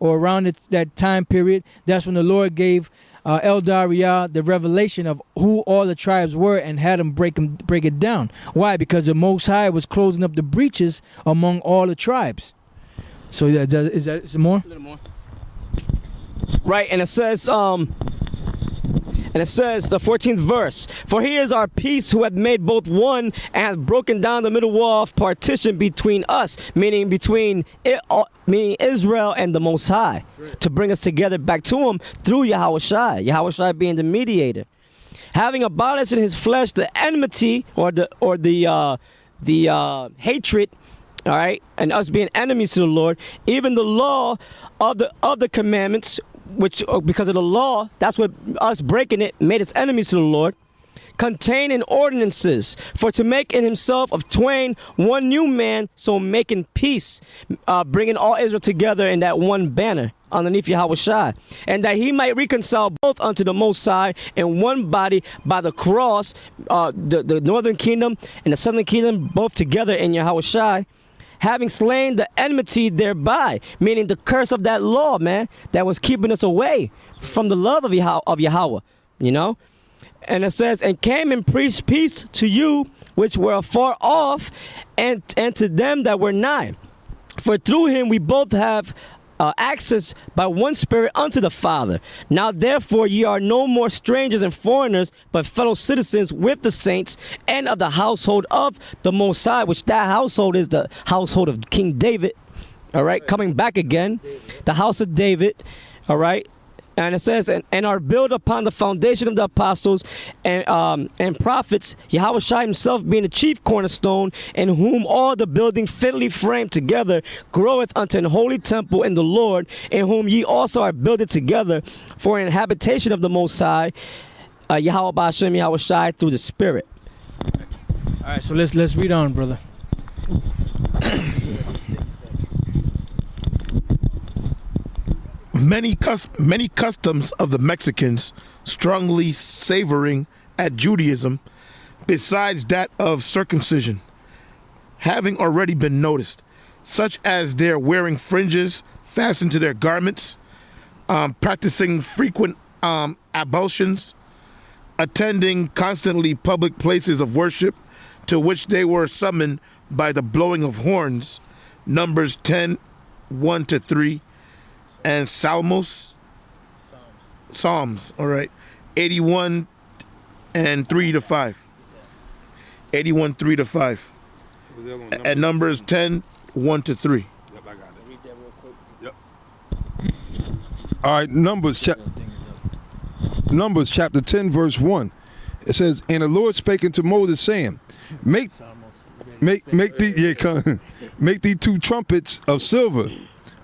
or around that time period, that's when the Lord gave Eldar the revelation of who all the tribes were and had him break it down. Why? Because the Most High was closing up the breaches among all the tribes. So is there more? A little more. Right, and it says, the 14th verse, for he is our peace who hath made both one and hath broken down the middle wall of partition between us, meaning between Israel and the Most High, right, to bring us together back to him through Yahushua being the mediator. Having abolished in his flesh the enmity or the hatred, all right, and us being enemies to the Lord, even the law of the commandments, which because of the law, that's what us breaking it made us enemies to the Lord, contained in ordinances, for to make in himself of twain one new man, so making peace, bringing all Israel together in that one banner underneath Yahushua, and that he might reconcile both unto the Most High in one body by the cross, the northern kingdom and the southern kingdom both together in Yahushua, having slain the enmity thereby, meaning the curse of that law, man, that was keeping us away from the love of Yahweh, you know? And it says, and came and preached peace to you which were afar off, and to them that were nigh. For through him we both have access by one Spirit unto the Father. Now therefore ye are no more strangers and foreigners, but fellow citizens with the saints and of the household of the Most High, which that household is the household of King David, all right, coming back again, the house of David, all right. And it says, and are built upon the foundation of the apostles and prophets, Yahushua himself being the chief cornerstone, in whom all the building fitly framed together groweth unto an holy temple in the Lord, in whom ye also are builded together for an habitation of the Most High, Yahweh B'Hashem Yahushua through the Spirit. All right, so let's read on, brother. Many customs of the Mexicans strongly savoring at Judaism, besides that of circumcision, having already been noticed, such as their wearing fringes fastened to their garments, practicing frequent ablutions, attending constantly public places of worship, to which they were summoned by the blowing of horns, Numbers 10, 1-3, and Psalms, all right, 81 and 3-5. 81, 3-5. And Numbers 10, 1-3. Yep, I got it. Read that real quick. Yep. All right, Numbers chapter 10, verse 1. It says, and the Lord spake unto Moses, saying, make thee 2 trumpets of silver,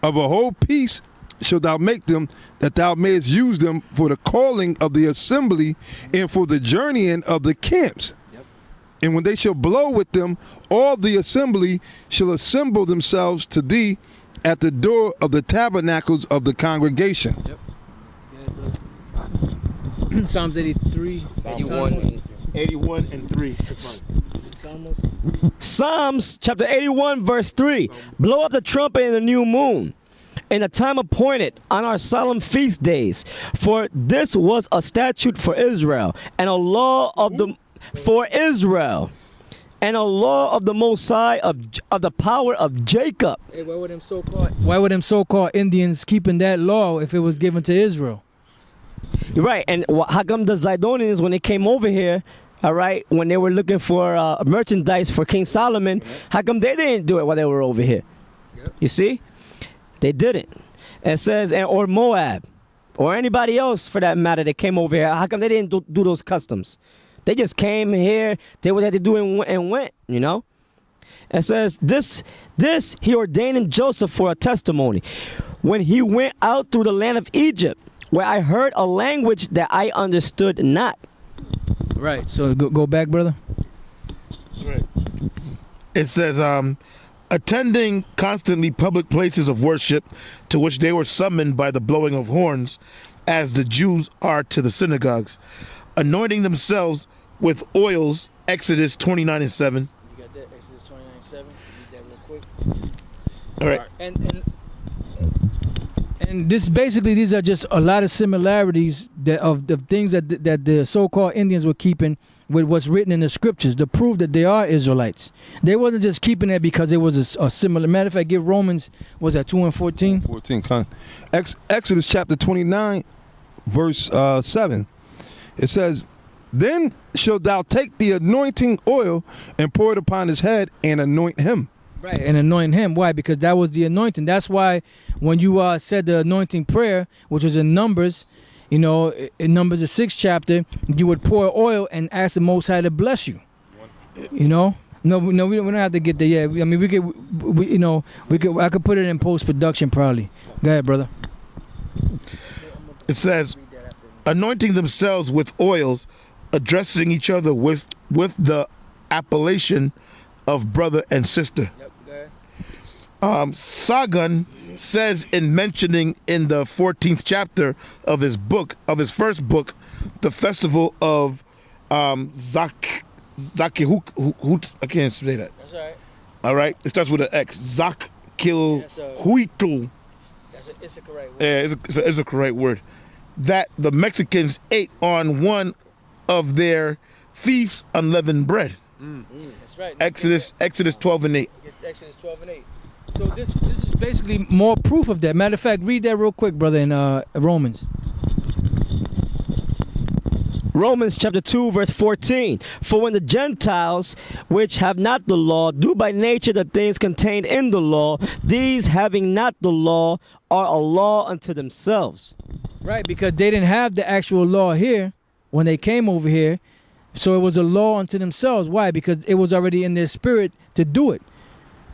of a whole piece shalt thou make them, that thou mayest use them for the calling of the assembly and for the journeying of the camps. Yep. And when they shall blow with them, all the assembly shall assemble themselves to thee at the door of the tabernacles of the congregation. Yep. Psalms 83. 81 and 3. Psalms chapter 81, verse 3. Blow up the trumpet in the new moon, in a time appointed on our solemn feast days, for this was a statute for Israel, and a law of the Most High of the power of Jacob. Hey, why would them so-called Indians keeping that law if it was given to Israel? Right, and how come the Zidonians, when they came over here, all right, when they were looking for merchandise for King Solomon, how come they didn't do it while they were over here? Yep. You see? They didn't. It says, or Moab, or anybody else for that matter that came over here. How come they didn't do those customs? They just came here, did what they had to do and went, you know? It says, this he ordained in Joseph for a testimony, when he went out through the land of Egypt, where I heard a language that I understood not. Right, so go back, brother. Right. It says, attending constantly public places of worship, to which they were summoned by the blowing of horns, as the Jews are to the synagogues, anointing themselves with oils, Exodus 29 and 7. You got that, Exodus 29 and 7. Read that real quick. All right. And And this basically, these are just a lot of similarities of the things that the so-called Indians were keeping with what's written in the scriptures to prove that they are Israelites. They wasn't just keeping it because it was a similar. Matter of fact, give Romans, was that 2 and 14? 14. Exodus chapter 29, verse 7. It says, "Then shalt thou take the anointing oil and pour it upon his head and anoint him." Right, and anoint him. Why? Because that was the anointing. That's why when you said the anointing prayer, which was in Numbers, in Numbers the 6th chapter, you would pour oil and ask the Most High to bless you. No, we don't have to get there yet. I mean, I could put it in post production probably. Go ahead, brother. It says, anointing themselves with oils, addressing each other with the appellation of brother and sister. Sagan says in mentioning in the 14th chapter of his first book, the festival of Zakihut. I can't say that. That's all right. All right, it starts with an X. Zakilhuitl. That's an Issachar word. Yeah, it's a correct word. That the Mexicans ate on one of their feasts unleavened bread. That's right. Exodus 12 and 8. Exodus 12 and 8. So this is basically more proof of that. Matter of fact, read that real quick, brother, in Romans. Romans chapter 2, verse 14. For when the Gentiles, which have not the law, do by nature the things contained in the law, these having not the law are a law unto themselves. Right, because they didn't have the actual law here when they came over here. So it was a law unto themselves. Why? Because it was already in their spirit to do it.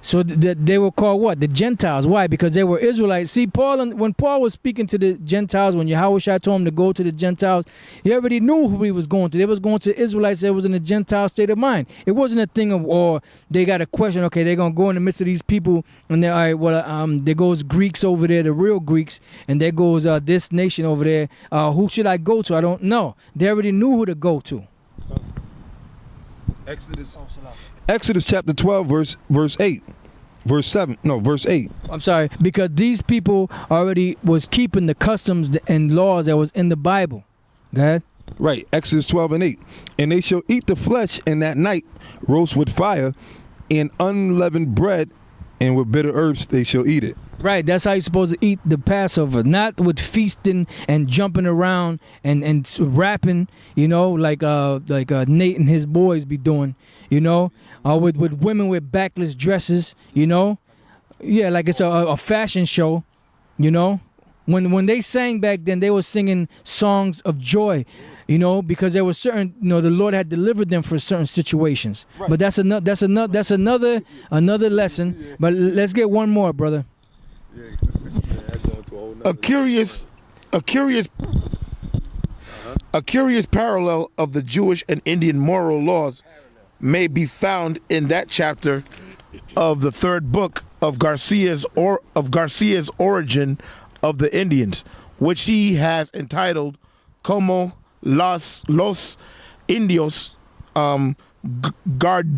So they were called what? The Gentiles. Why? Because they were Israelites. See, when Paul was speaking to the Gentiles, when Yahushua told him to go to the Gentiles, he already knew who he was going to. They was going to Israelites that was in a Gentile state of mind. It wasn't a thing of, or they got a question, okay, they're going to go in the midst of these people, and they're, all right, well, there goes Greeks over there, the real Greeks, and there goes this nation over there. Who should I go to? I don't know. They already knew who to go to. Exodus chapter 12, verse 8. Verse 8. I'm sorry, because these people already was keeping the customs and laws that was in the Bible. Go ahead. Right, Exodus 12 and 8. And they shall eat the flesh in that night, roast with fire, and unleavened bread, and with bitter herbs they shall eat it. Right, that's how you're supposed to eat the Passover, not with feasting and jumping around and rapping, like Nate and his boys be doing, with women with backless dresses, yeah, like it's a fashion show, When they sang back then, they were singing songs of joy, because there was certain, the Lord had delivered them for certain situations. Right. But that's another lesson. But let's get one more, brother. A curious parallel of the Jewish and Indian moral laws may be found in that chapter of the third book of Garcia's Origin of the Indians, which he has entitled Como los Indios Guardaron,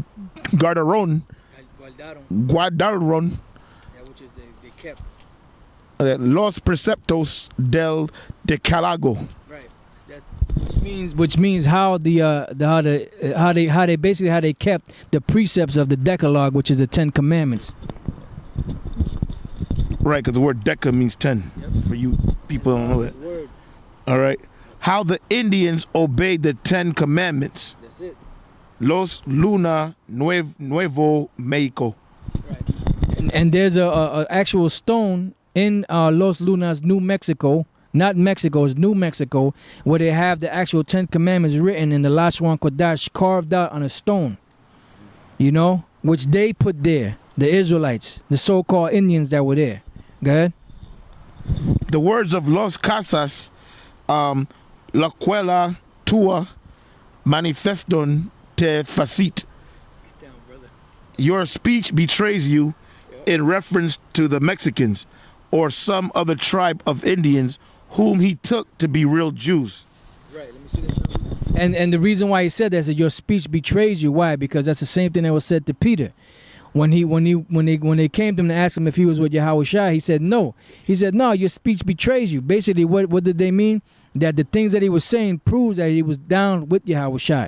Which is they kept. Los Preceptos del Decálogo. Right. Which means how they kept the precepts of the Decalogue, which is the 10 Commandments. Right, because the word deca means 10. Yep. For you people don't know that. All right. How the Indians obeyed the 10 Commandments. That's it. Los Luna Nuevo Mexico. Right. And there's a actual stone in Los Lunas, New Mexico. Not Mexico, it's New Mexico, where they have the actual 10 Commandments written in the Lashwan Kodash, carved out on a stone, which they put there, the Israelites, the so-called Indians that were there. Go ahead. The words of Los Casas, La Cuela Tua Manifeston Te Facit. Your speech betrays you in reference to the Mexicans or some other tribe of Indians whom he took to be real Jews. Right, let me see this. And the reason why he said that is that your speech betrays you. Why? Because that's the same thing that was said to Peter. when they came to him to ask him if he was with Yahweh Shai, he said no. He said, no, your speech betrays you. Basically, what did they mean? That the things that he was saying proves that he was down with Yahweh Shai.